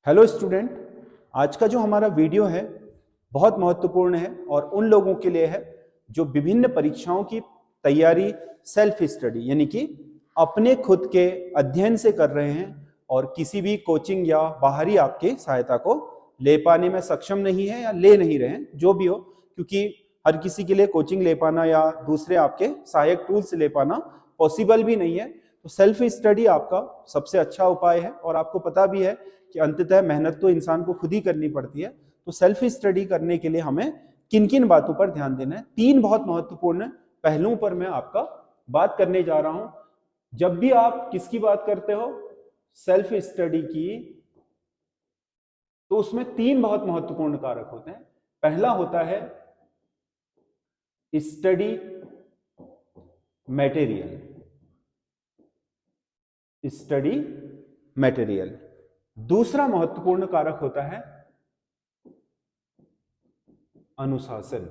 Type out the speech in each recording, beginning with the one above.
Hello student, आज का जो हमारा वीडियो है बहुत महत्वपूर्ण है और उन लोगों के लिए है जो विभिन्न परीक्षाओं की तैयारी सेल्फ स्टडी यानी कि अपने खुद के अध्ययन से कर रहे हैं और किसी भी कोचिंग या बाहरी आपके सहायता को ले पाने में सक्षम नहीं है या ले नहीं रहे हैं, जो भी हो, क्योंकि हर किसी के लिए कोचिंग ले पाना या दूसरे आपके सहायक टूल्स ले पाना पॉसिबल भी नहीं है। तो सेल्फ स्टडी आपका सबसे अच्छा उपाय है और आपको पता भी है कि अंततः मेहनत तो इंसान को खुद ही करनी पड़ती है। तो सेल्फ स्टडी करने के लिए हमें किन किन बातों पर ध्यान देना है, तीन बहुत महत्वपूर्ण पहलुओं पर मैं आपका बात करने जा रहा हूं। जब भी आप किसकी बात करते हो, सेल्फ स्टडी की, तो उसमें तीन बहुत महत्वपूर्ण कारक होते हैं। पहला होता है स्टडी मटेरियल, स्टडी मटेरियल। दूसरा महत्वपूर्ण कारक होता है अनुशासन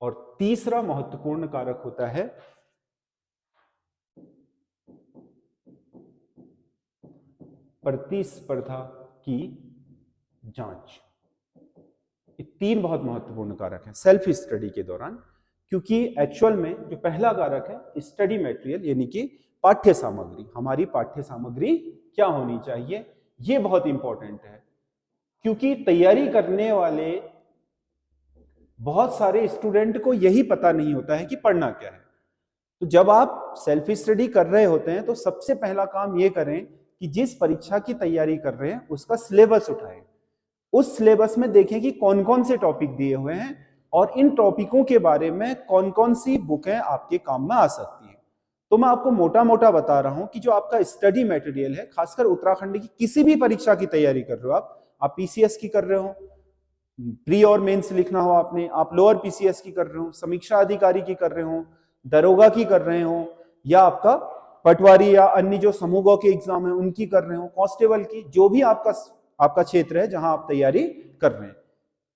और तीसरा महत्वपूर्ण कारक होता है प्रतिस्पर्धा की जांच। ये तीन बहुत महत्वपूर्ण कारक हैं सेल्फ स्टडी के दौरान, क्योंकि एक्चुअल में जो पहला कारक है स्टडी मटेरियल यानी कि पाठ्य सामग्री, हमारी पाठ्य सामग्री क्या होनी चाहिए, ये बहुत इंपॉर्टेंट है। क्योंकि तैयारी करने वाले बहुत सारे स्टूडेंट को यही पता नहीं होता है कि पढ़ना क्या है। तो जब आप सेल्फ स्टडी कर रहे होते हैं तो सबसे पहला काम ये करें कि जिस परीक्षा की तैयारी कर रहे हैं उसका सिलेबस उठाएं। उस सिलेबस में देखें कि कौन कौन से टॉपिक दिए हुए हैं और इन टॉपिकों के बारे में कौन कौन सी बुकें आपके काम में आ सकती हैं। तो मैं आपको मोटा मोटा बता रहा हूं कि जो आपका स्टडी मटेरियल है, खासकर उत्तराखंड की किसी भी परीक्षा की तैयारी कर रहे हो, आप पीसीएस की कर रहे हो, प्री और मेंस लिखना हो आपने, आप लोअर पीसीएस की कर रहे हो, समीक्षा अधिकारी की कर रहे हो, दरोगा की कर रहे हो, या आपका पटवारी या अन्य जो समूहों के एग्जाम है उनकी कर रहे हो, कांस्टेबल की, जो भी आपका क्षेत्र है जहां आप तैयारी कर रहे हैं,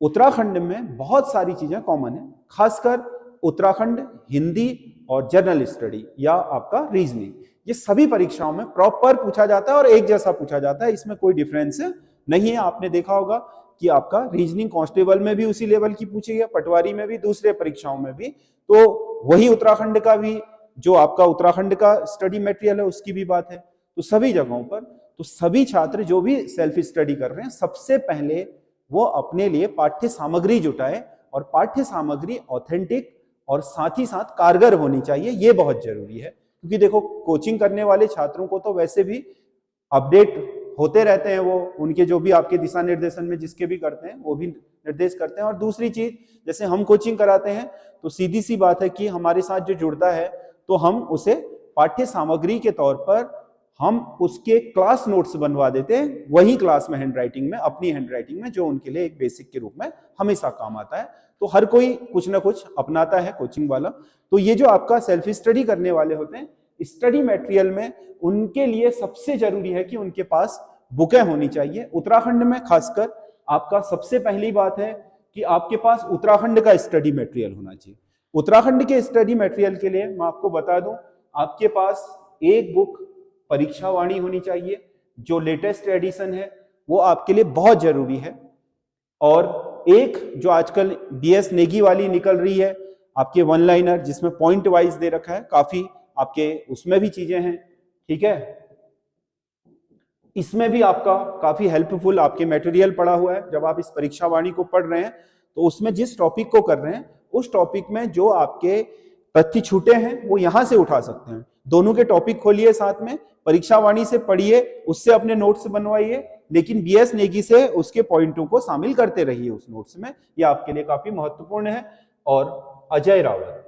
उत्तराखंड में बहुत सारी चीजें कॉमन है। खासकर उत्तराखंड हिंदी और जनरल स्टडी या आपका रीजनिंग, ये सभी परीक्षाओं में प्रॉपर पूछा जाता है और एक जैसा पूछा जाता है, इसमें कोई डिफरेंस नहीं है। आपने देखा होगा कि आपका रीजनिंग कांस्टेबल में भी उसी लेवल की पूछी है, पटवारी में भी, दूसरे परीक्षाओं में भी। तो वही उत्तराखंड का भी, जो आपका उत्तराखंड का स्टडी मटेरियल है उसकी भी बात है। तो सभी जगहों पर, तो सभी छात्र जो भी सेल्फ स्टडी कर रहे हैं, सबसे पहले वो अपने लिए पाठ्य सामग्री जुटाए और पाठ्य सामग्री ऑथेंटिक और साथ ही साथ कारगर होनी चाहिए। ये बहुत जरूरी है, क्योंकि देखो कोचिंग करने वाले छात्रों को तो वैसे भी अपडेट होते रहते हैं, वो उनके जो भी आपके दिशा निर्देशन में जिसके भी करते हैं वो भी निर्देश करते हैं। और दूसरी चीज, जैसे हम कोचिंग कराते हैं तो सीधी सी बात है कि हमारे साथ जो जुड़ता है तो हम उसे पाठ्य सामग्री के तौर पर हम उसके क्लास नोट्स बनवा देते हैं, वही क्लास में हैंडराइटिंग में, अपनी हैंडराइटिंग में, जो उनके लिए एक बेसिक के रूप में हमेशा काम आता है। तो हर कोई कुछ ना कुछ अपनाता है कोचिंग वाला। तो ये जो आपका सेल्फ स्टडी करने वाले होते हैं, स्टडी मटेरियल में उनके लिए सबसे जरूरी है कि उनके पास बुकें होनी चाहिए। उत्तराखंड में खासकर आपका सबसे पहली बात है कि आपके पास उत्तराखंड का स्टडी मटेरियल होना चाहिए। उत्तराखंड के स्टडी मटेरियल के लिए मैं आपको बता दूं, आपके पास एक बुक परीक्षा वाणी होनी चाहिए, जो लेटेस्ट एडिशन है, वो आपके लिए बहुत जरूरी है। और एक जो आजकल बीएस नेगी वाली निकल रही है आपके वन लाइनर, जिसमें पॉइंट वाइज दे रखा है, काफी आपके उसमें भी चीजें हैं, ठीक है। इसमें भी आपका काफी हेल्पफुल आपके मटेरियल पड़ा हुआ है। जब आप इस परीक्षा वाणी को पढ़ रहे हैं तो उसमें जिस टॉपिक को कर रहे हैं उस टॉपिक में जो आपके तथ्य छूटे हैं वो यहां से उठा सकते हैं। दोनों के टॉपिक खोलिए, साथ में परीक्षा वाणी से पढ़िए, उससे अपने नोट्स बनवाइए, लेकिन बीएस नेगी से उसके पॉइंटों को शामिल करते रहिए उस नोट्स में। ये आपके लिए काफी महत्वपूर्ण है। और अजय रावत,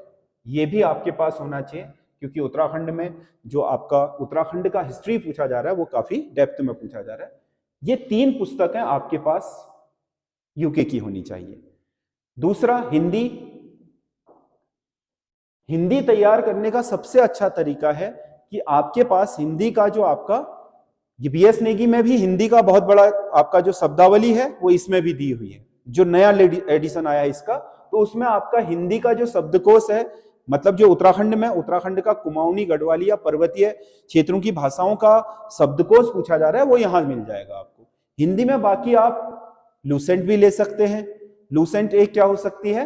ये भी आपके पास होना चाहिए, क्योंकि उत्तराखंड में जो आपका उत्तराखंड का हिस्ट्री पूछा जा रहा है वो काफी डेप्थ में पूछा जा रहा है। ये तीन पुस्तकें आपके पास यूके की होनी चाहिए। दूसरा, हिंदी तैयार करने का सबसे अच्छा तरीका है कि आपके पास हिंदी का जो आपका, ये बीएस नेगी में भी हिंदी का बहुत बड़ा आपका जो शब्दावली है वो इसमें भी दी हुई है, जो नया एडिशन आया है इसका। तो उसमें आपका हिंदी का जो शब्दकोश है, मतलब जो उत्तराखंड में, उत्तराखंड का कुमाऊनी, गढ़वाली या पर्वतीय क्षेत्रों की भाषाओं का शब्दकोश पूछा जा रहा है, वो यहां मिल जाएगा आपको। हिंदी में बाकी आप लूसेंट भी ले सकते हैं। लूसेंट एक क्या हो सकती है,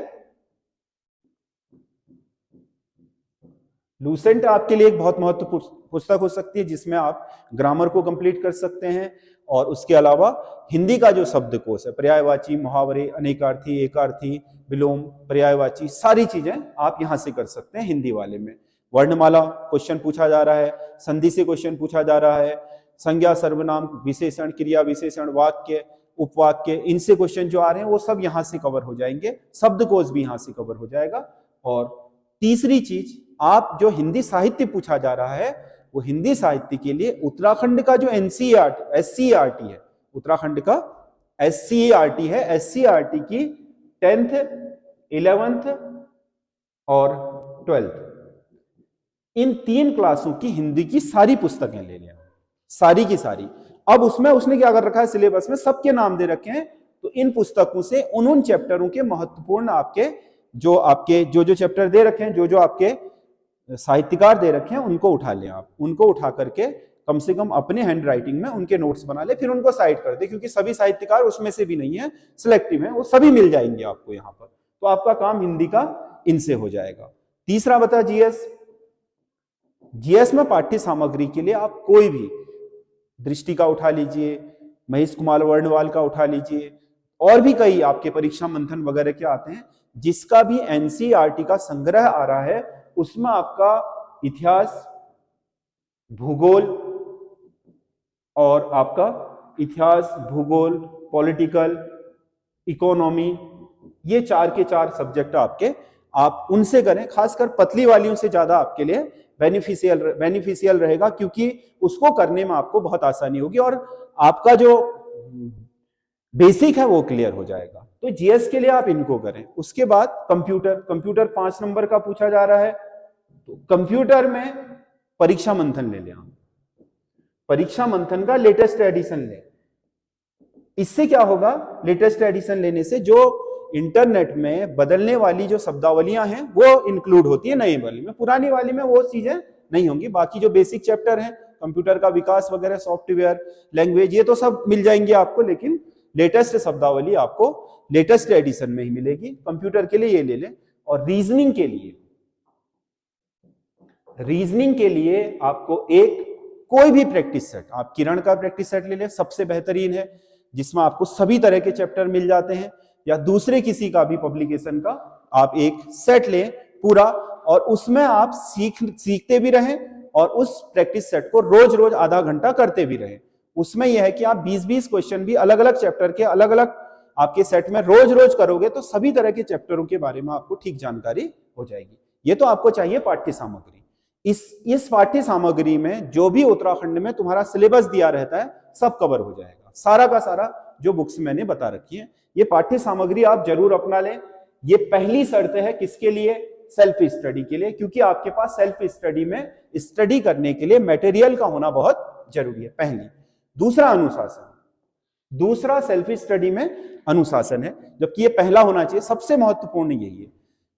लूसेंट आपके लिए एक बहुत महत्वपूर्ण पुस्तक हो सकती है जिसमें आप ग्रामर को कंप्लीट कर सकते हैं, और उसके अलावा हिंदी का जो शब्दकोश है, पर्यायवाची, मुहावरे, अनेकार्थी, एकार्थी, विलोम, पर्यायवाची, सारी चीजें आप यहां से कर सकते हैं हिंदी वाले में। वर्णमाला क्वेश्चन पूछा जा रहा है, संधि से क्वेश्चन पूछा जा रहा है, संज्ञा, सर्वनाम, विशेषण, क्रिया विशेषण, वाक्य, उपवाक्य, इनसे क्वेश्चन जो आ रहे हैं वो सब यहां से कवर हो जाएंगे, शब्दकोश भी यहां से कवर हो जाएगा। और तीसरी चीज, आप जो हिंदी साहित्य पूछा जा रहा है वो हिंदी साहित्य के लिए उत्तराखंड का जो SCERT है, उत्तराखंड का SCERT है, SCERT की 10th, 11th और 12th, इन 3 क्लासों की हिंदी की सारी पुस्तकें ले लें, सारी की सारी। अब उसमें उसने क्या कर रखा है, सिलेबस में सबके नाम दे रखे हैं, तो इन पुस्तकों से उन चैप्टरों के महत्वपूर्ण आपके जो चैप्टर दे रखे हैं, जो आपके साहित्यकार दे रखे हैं, उनको उठा लें आप। उनको उठा करके कम से कम अपने हैंड राइटिंग में उनके नोट्स बना ले, फिर उनको साइड कर दे, क्योंकि सभी साहित्यकार उसमें से भी नहीं है, सिलेक्टिव है, वो सभी मिल जाएंगे आपको यहाँ पर। तो आपका काम हिंदी का इनसे हो जाएगा। तीसरा बता जीएस में पाठ्य सामग्री के लिए आप कोई भी दृष्टि का उठा लीजिए, महेश कुमार वर्णवाल का उठा लीजिए, और भी कई आपके परीक्षा मंथन वगैरह के आते हैं, जिसका भी एनसीईआरटी का संग्रह आ रहा है, उसमें आपका इतिहास, भूगोल और आपका इतिहास, भूगोल, पॉलिटिकल, इकोनॉमी, ये 4 के 4 सब्जेक्ट आपके, आप उनसे करें। खासकर पतली वालियों से ज्यादा आपके लिए बेनिफिशियल रहेगा, क्योंकि उसको करने में आपको बहुत आसानी होगी और आपका जो बेसिक है वो क्लियर हो जाएगा। तो जीएस के लिए आप इनको करें। उसके बाद कंप्यूटर 5 नंबर का पूछा जा रहा है, तो कंप्यूटर में परीक्षा मंथन ले लें आप, परीक्षा मंथन का लेटेस्ट एडिशन लें। इससे क्या होगा, लेटेस्ट एडिशन लेने से जो इंटरनेट में बदलने वाली जो शब्दावलियां हैं वो इंक्लूड होती है नई वाली में, पुरानी वाली में वो चीजें नहीं होंगी। बाकी जो बेसिक चैप्टर हैं, कंप्यूटर का विकास वगैरह, सॉफ्टवेयर, लैंग्वेज, ये तो सब मिल जाएंगे आपको, लेकिन लेटेस्ट शब्दावली आपको लेटेस्ट एडिशन में ही मिलेगी। कंप्यूटर के लिए ये ले लें। और रीजनिंग के लिए आपको कोई भी प्रैक्टिस सेट, आप किरण का प्रैक्टिस सेट ले लें, सबसे बेहतरीन है, जिसमें आपको सभी तरह के चैप्टर मिल जाते हैं, या दूसरे किसी का भी पब्लिकेशन का आप एक सेट लें पूरा, और उसमें आप सीखते भी रहें और उस प्रैक्टिस सेट को रोज आधा घंटा करते भी रहें। उसमें यह है कि आप 20-20 क्वेश्चन भी अलग अलग चैप्टर के अलग अलग आपके सेट में रोज करोगे तो सभी तरह के चैप्टरों के बारे में आपको ठीक जानकारी हो जाएगी। ये तो आपको चाहिए पाठ्य सामग्री। इस पाठ्य सामग्री में जो भी उत्तराखंड में तुम्हारा सिलेबस दिया रहता है सब कवर हो जाएगा, सारा का सारा जो बुक्स मैंने बता रखी है। ये पाठ्य सामग्री आप जरूर अपना लें। ये पहली शर्त है किसके लिए, सेल्फ स्टडी के लिए, क्योंकि आपके पास सेल्फ स्टडी में स्टडी करने के लिए मटेरियल का होना बहुत जरूरी है, पहली। दूसरा अनुशासन, दूसरा सेल्फ स्टडी में अनुशासन है, जबकि ये पहला होना चाहिए। सबसे महत्वपूर्ण यही है,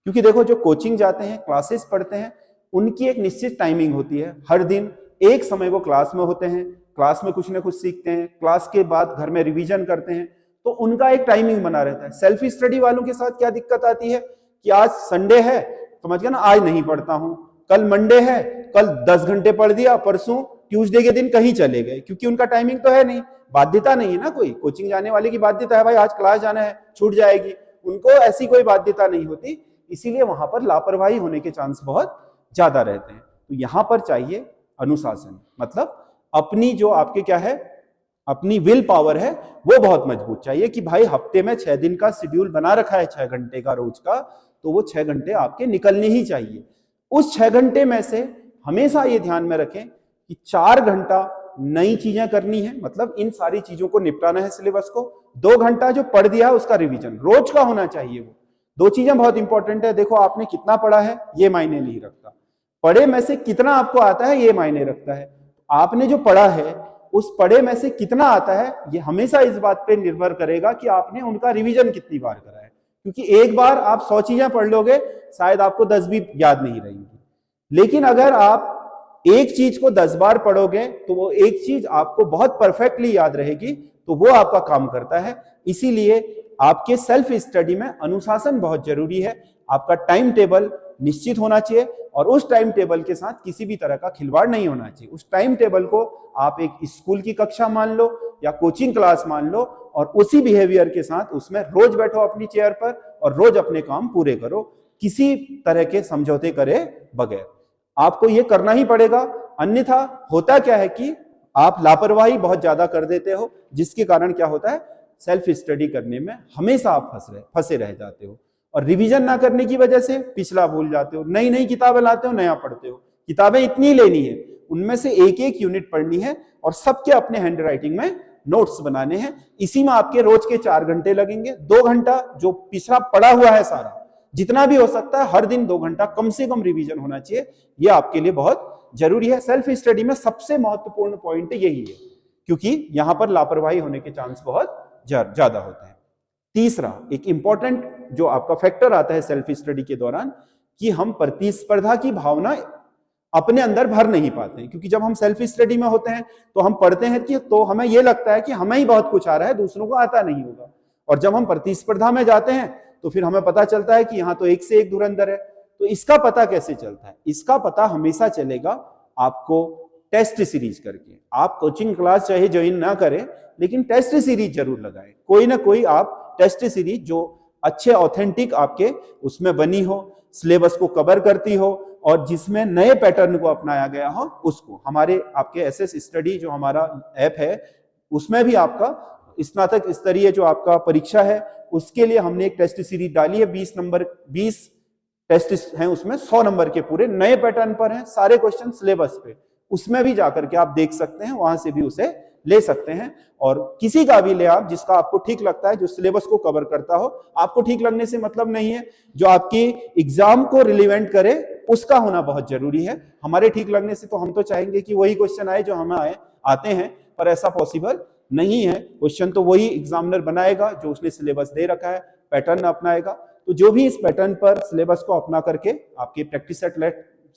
क्योंकि देखो जो कोचिंग जाते हैं, क्लासेस पढ़ते हैं, उनकी एक निश्चित टाइमिंग होती है। हर दिन एक समय वो क्लास में होते हैं, क्लास में कुछ ना कुछ सीखते हैं, क्लास के बाद घर में रिवीजन करते हैं, तो उनका एक टाइमिंग बना रहता है। सेल्फ स्टडी वालों के साथ क्या दिक्कत आती है कि आज संडे है, समझ गया ना, आज नहीं पढ़ता हूं, कल मंडे है, कल 10 घंटे पढ़ दिया, परसों ट्यूसडे के दिन कहीं चले गए, क्योंकि उनका टाइमिंग तो है नहीं, बाध्यता नहीं है ना कोई। कोचिंग जाने वाले की बाध्यता है, भाई आज क्लास जाना है, छूट जाएगी, उनको ऐसी कोई बाध्यता नहीं होती, इसीलिए वहां पर लापरवाही होने के चांस बहुत ज्यादा रहते हैं। तो यहां पर चाहिए अनुशासन, मतलब अपनी जो आपके क्या है, अपनी विल पावर है वो बहुत मजबूत चाहिए कि भाई हफ्ते में 6 दिन का शेड्यूल बना रखा है 6 घंटे का रोज का, तो वो 6 घंटे आपके निकलने ही चाहिए। उस 6 घंटे में से हमेशा ये ध्यान में रखें कि 4 घंटा नई चीजें करनी है, मतलब इन सारी चीजों को निपटाना है सिलेबस को। 2 घंटा जो पढ़ दिया है उसका रिवीजन रोज का होना चाहिए। वो 2 चीजें बहुत इंपॉर्टेंट है। देखो आपने कितना पढ़ा है ये मायने नहीं रखता, पढ़े में से कितना आपको आता है ये मायने रखता है। आपने जो पढ़ा है उस पढ़े में से कितना आता है ये हमेशा इस बात पे निर्भर करेगा कि आपने उनका रिवीजन कितनी बार करा है। क्योंकि एक बार आप 100 चीजें पढ़ लोगे, शायद आपको 10 भी याद नहीं रहेंगी, लेकिन अगर आप एक चीज को 10 बार पढ़ोगे तो वो एक चीज आपको बहुत परफेक्टली याद रहेगी, तो वो आपका काम करता है। इसीलिए आपके सेल्फ स्टडी में अनुशासन बहुत जरूरी है। आपका टाइम टेबल निश्चित होना चाहिए और उस टाइम टेबल के साथ किसी भी तरह का खिलवाड़ नहीं होना चाहिए। उस टाइम टेबल को आप एक स्कूल की कक्षा मान लो या कोचिंग क्लास मान लो और उसी बिहेवियर के साथ उसमें रोज बैठो अपनी चेयर पर और रोज अपने काम पूरे करो, किसी तरह के समझौते करे बगैर। आपको ये करना ही पड़ेगा, अन्यथा होता क्या है कि आप लापरवाही बहुत ज्यादा कर देते हो, जिसके कारण क्या होता है, सेल्फ स्टडी करने में हमेशा आप फंसे रह जाते हो और रिवीजन ना करने की वजह से पिछला भूल जाते हो। नई नई किताबें लाते हो, नया पढ़ते हो। किताबें इतनी लेनी है, उनमें से एक एक यूनिट पढ़नी है और सबके अपने हैंड राइटिंग में नोट्स बनाने हैं। इसी में आपके रोज के 4 घंटे लगेंगे। 2 घंटा जो पिछला पढ़ा हुआ है सारा, जितना भी हो सकता है हर दिन 2 घंटा कम से कम रिवीजन होना चाहिए। यह आपके लिए बहुत जरूरी है। सेल्फ स्टडी में सबसे महत्वपूर्ण पॉइंट यही है, क्योंकि यहां पर लापरवाही होने के चांस बहुत ज्यादा होते हैं। तीसरा एक इंपॉर्टेंट जो आपका फैक्टर आता है सेल्फ स्टडी के दौरान, कि हम प्रतिस्पर्धा की भावना अपने अंदर भर नहीं पाते हैं। क्योंकि जब हम सेल्फ स्टडी में होते हैं तो हम पढ़ते हैं कि तो हमें यह लगता है कि हमें ही बहुत कुछ आ रहा है, दूसरों को आता नहीं होगा। और जब हम प्रतिस्पर्धा में जाते हैं तो फिर हमें पता चलता है कि यहाँ तो एक से एक धुरंधर है। तो इसका पता कैसे चलता है? इसका पता हमेशा चलेगा आपको टेस्ट सीरीज करके। आप कोचिंग क्लास चाहे ज्वाइन ना करें, लेकिन टेस्ट सीरीज जरूर लगाएं। कोई ना कोई आप टेस्ट सीरीज जो अच्छे ऑथेंटिक आपके उसमें बनी हो, सिलेबस को कवर करती हो और जिसमें नए पैटर्न को अपनाया गया हो, उसको। हमारे आपके एसएस स्टडी जो हमारा ऐप है, उसमें भी आपका स्नातक स्तरीय जो आपका परीक्षा है उसके लिए हमने एक टेस्ट सीरीज डाली है। 20 टेस्ट हैं, उसमें 100 नंबर के पूरे नए पैटर्न पर हैं, सारे क्वेश्चन सिलेबस पे। उसमें भी जाकर के आप देख सकते हैं, वहां से भी उसे ले सकते हैं। और किसी का भी ले आप, जिसका आपको ठीक लगता है, जो सिलेबस को कवर करता हो। आपको ठीक लगने से मतलब नहीं है, जो आपकी एग्जाम को रिलेवेंट करे उसका होना बहुत जरूरी है। हमारे ठीक लगने से तो हम तो चाहेंगे कि वही क्वेश्चन आए जो हमें आते हैं, पर ऐसा पॉसिबल नहीं है। क्वेश्चन तो वही एग्जामिनर बनाएगा जो उसने सिलेबस दे रखा है, पैटर्न अपनाएगा। तो जो भी इस पैटर्न पर सिलेबस को अपना करके आपके प्रैक्टिस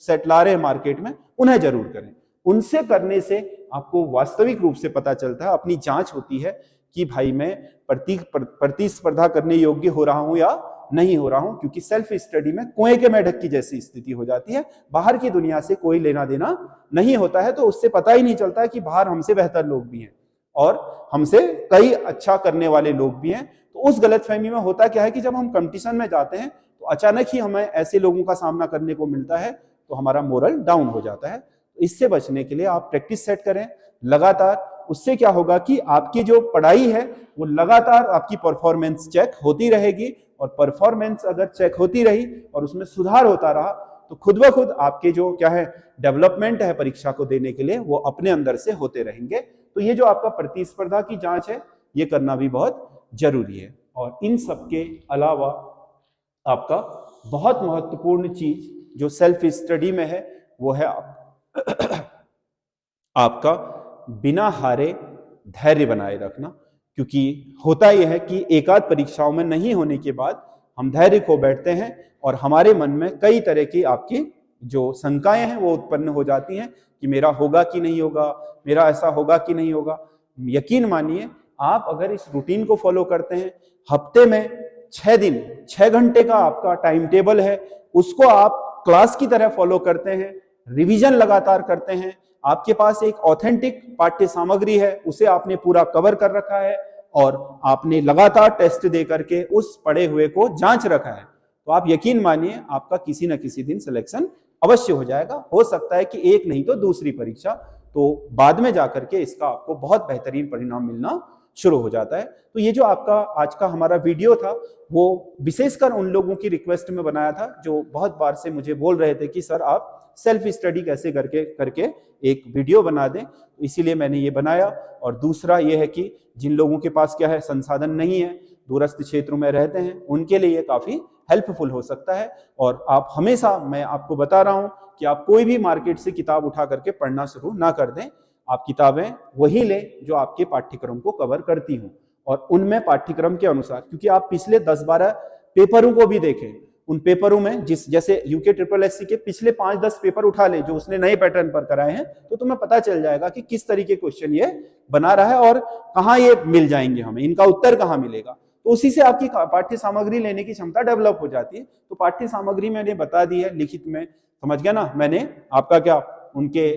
सेट ला रहे हैं मार्केट में, उन्हें जरूर करें। उनसे करने से आपको वास्तविक रूप से पता चलता है, अपनी जांच होती है कि भाई मैं प्रतिस्पर्धा करने योग्य हो रहा हूं या नहीं हो रहा हूं। क्योंकि सेल्फ स्टडी में कुएं के मेढक की जैसी स्थिति हो जाती है, बाहर की दुनिया से कोई लेना देना नहीं होता है। तो उससे पता ही नहीं चलता है कि बाहर हमसे बेहतर लोग भी हैं और हमसे कई अच्छा करने वाले लोग भी हैं। तो उस गलतफहमी में होता क्या है कि जब हम कंपटीशन में जाते हैं तो अचानक ही हमें ऐसे लोगों का सामना करने को मिलता है, तो हमारा मोरल डाउन हो जाता है। तो इससे बचने के लिए आप प्रैक्टिस सेट करें लगातार। उससे क्या होगा कि आपकी जो पढ़ाई है वो लगातार आपकी परफॉर्मेंस चेक होती रहेगी, और परफॉर्मेंस अगर चेक होती रही और उसमें सुधार होता रहा तो खुद ब खुद आपके जो क्या है डेवलपमेंट है परीक्षा को देने के लिए, वो अपने अंदर से होते रहेंगे। तो ये जो आपका प्रतिस्पर्धा की जांच है, ये करना भी बहुत जरूरी है। और इन सब के अलावा आपका बहुत महत्वपूर्ण चीज जो सेल्फ स्टडी में है, वो है आपका बिना हारे धैर्य बनाए रखना। क्योंकि होता यह है कि एकाध परीक्षाओं में नहीं होने के बाद हम धैर्य खो बैठते हैं और हमारे मन में कई तरह की आपकी जो शंकाएं हैं वो उत्पन्न हो जाती हैं कि मेरा होगा कि नहीं होगा, मेरा ऐसा होगा कि नहीं होगा। यकीन मानिए, आप अगर इस रूटीन को फॉलो करते हैं, हफ्ते में 6 दिन 6 घंटे का आपका टाइम टेबल है, उसको आप क्लास की तरह फॉलो करते हैं, रिवीजन लगातार करते हैं, आपके पास एक ऑथेंटिक पाठ्य सामग्री है, उसे आपने पूरा कवर कर रखा है और आपने लगातार टेस्ट दे करके उस पढ़े हुए को जांच रखा है, तो आप यकीन मानिए आपका किसी न किसी दिन सिलेक्शन अवश्य हो जाएगा। हो सकता है कि एक नहीं तो दूसरी परीक्षा, तो बाद में जाकर के इसका आपको बहुत बेहतरीन परिणाम मिलना शुरू हो जाता है। तो ये जो आपका आज का हमारा वीडियो था, वो विशेषकर उन लोगों की रिक्वेस्ट में बनाया था जो बहुत बार से मुझे बोल रहे थे कि सर आप सेल्फ स्टडी कैसे करके एक वीडियो बना दें, इसीलिए मैंने ये बनाया। और दूसरा ये है कि जिन लोगों के पास क्या है संसाधन नहीं है, दूरस्थ क्षेत्रों में रहते हैं, उनके लिए ये काफी हेल्पफुल हो सकता है। और आप हमेशा, मैं आपको बता रहा हूं कि आप कोई भी मार्केट से किताब उठा करके पढ़ना शुरू ना कर दें। आप किताबें वही लें जो आपके पाठ्यक्रम को कवर करती हों, और उनमें पाठ्यक्रम के अनुसार, क्योंकि आप पिछले 10-12 पेपरों को भी देखें, उन पेपरों में जैसे यूके ट्रिपल एससी के पिछले 5-10 पेपर उठा ले जो उसने नए पैटर्न पर कराए हैं, तो तुम्हें पता चल जाएगा कि किस तरीके क्वेश्चन ये बना रहा है और कहाँ ये मिल जाएंगे, हमें इनका उत्तर कहाँ मिलेगा। तो उसी से आपकी पाठ्य सामग्री लेने की क्षमता डेवलप हो जाती है। तो पाठ्य सामग्री मैंने बता दी है लिखित में, समझ गया ना। मैंने आपका क्या उनके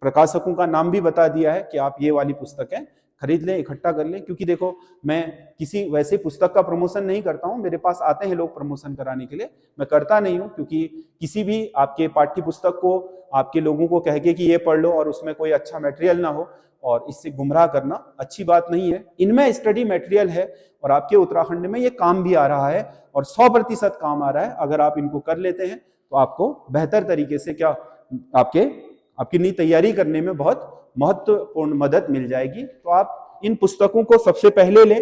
प्रकाशकों का नाम भी बता दिया है कि आप ये वाली पुस्तकें खरीद लें, इकट्ठा कर लें। क्योंकि देखो मैं किसी वैसे पुस्तक का प्रमोशन नहीं करता हूं, मेरे पास आते हैं लोग प्रमोशन कराने के लिए, मैं करता नहीं हूं। क्योंकि किसी भी आपके पाठ्य पुस्तक को आपके लोगों को कह के कि ये पढ़ लो और उसमें कोई अच्छा मटेरियल ना हो और इससे गुमराह करना अच्छी बात नहीं है। इनमें स्टडी मटेरियल है और आपके उत्तराखंड में ये काम भी आ रहा है और 100% काम आ रहा है। अगर आप इनको कर लेते हैं तो आपको बेहतर तरीके से क्या आपकी नई तैयारी करने में बहुत महत्वपूर्ण मदद मिल जाएगी। तो आप इन पुस्तकों को सबसे पहले लें,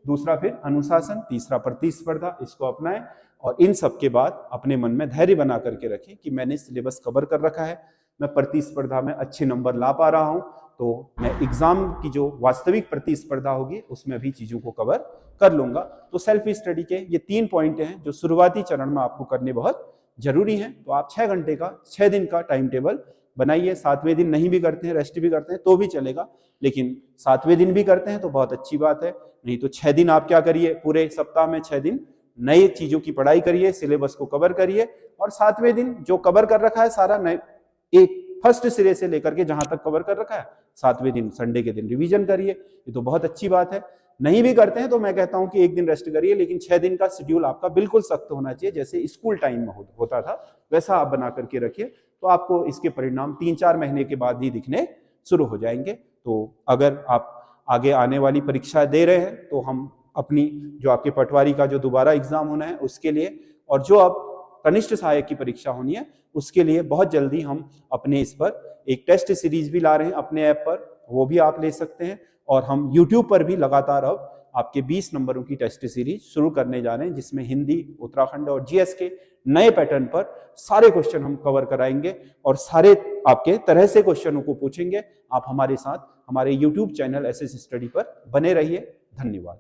दूसरा फिर अनुशासन, तीसरा प्रतिस्पर्धा, इसको अपनाएं और इन सब के बाद अपने मन में धैर्य बना करके रखें कि मैंने सिलेबस कवर कर रखा है, मैं प्रतिस्पर्धा में अच्छे नंबर ला पा रहा हूं, तो मैं एग्जाम की जो वास्तविक प्रतिस्पर्धा होगी उसमें भी चीजों को कवर कर लूंगा। तो सेल्फ स्टडी के ये 3 पॉइंट हैं जो शुरुआती चरण में आपको करने बहुत जरूरी है। तो आप 6 घंटे का 6 दिन का टाइम टेबल बनाइए। 7वें दिन नहीं भी करते हैं, रेस्ट भी करते हैं तो भी चलेगा, लेकिन 7वें दिन भी करते हैं तो बहुत अच्छी बात है। नहीं तो 6 दिन आप क्या करिए, पूरे सप्ताह में 6 दिन नई चीजों की पढ़ाई करिए, सिलेबस को कवर करिए और 7वें दिन जो कवर कर रखा है सारा नए एक फर्स्ट सिरे से लेकर के जहां तक कवर कर रखा है 7वें दिन संडे के दिन रिवीजन करिए। ये तो बहुत अच्छी बात है। नहीं भी करते हैं तो मैं कहता हूं कि 1 दिन रेस्ट करिए, लेकिन 6 दिन का शेड्यूल आपका बिल्कुल सख्त होना चाहिए, जैसे स्कूल टाइम में होता था वैसा आप बना करके रखिए। तो आपको इसके परिणाम 3-4 महीने के बाद ही दिखने शुरू हो जाएंगे। तो अगर आप आगे आने वाली परीक्षा दे रहे हैं तो हम अपनी जो आपके पटवारी का जो दोबारा एग्जाम होना है उसके लिए और जो आप कनिष्ठ सहायक की परीक्षा होनी है उसके लिए बहुत जल्दी हम अपने इस पर एक टेस्ट सीरीज भी ला रहे हैं अपने ऐप पर, वो भी आप ले सकते हैं। और हम YouTube पर भी लगातार अब आपके 20 नंबरों की टेस्ट सीरीज शुरू करने जा रहे हैं, जिसमें हिंदी, उत्तराखंड और जीएस के नए पैटर्न पर सारे क्वेश्चन हम कवर कराएंगे और सारे आपके तरह से क्वेश्चनों को पूछेंगे। आप हमारे साथ हमारे YouTube चैनल एसएस स्टडी पर बने रहिए। धन्यवाद।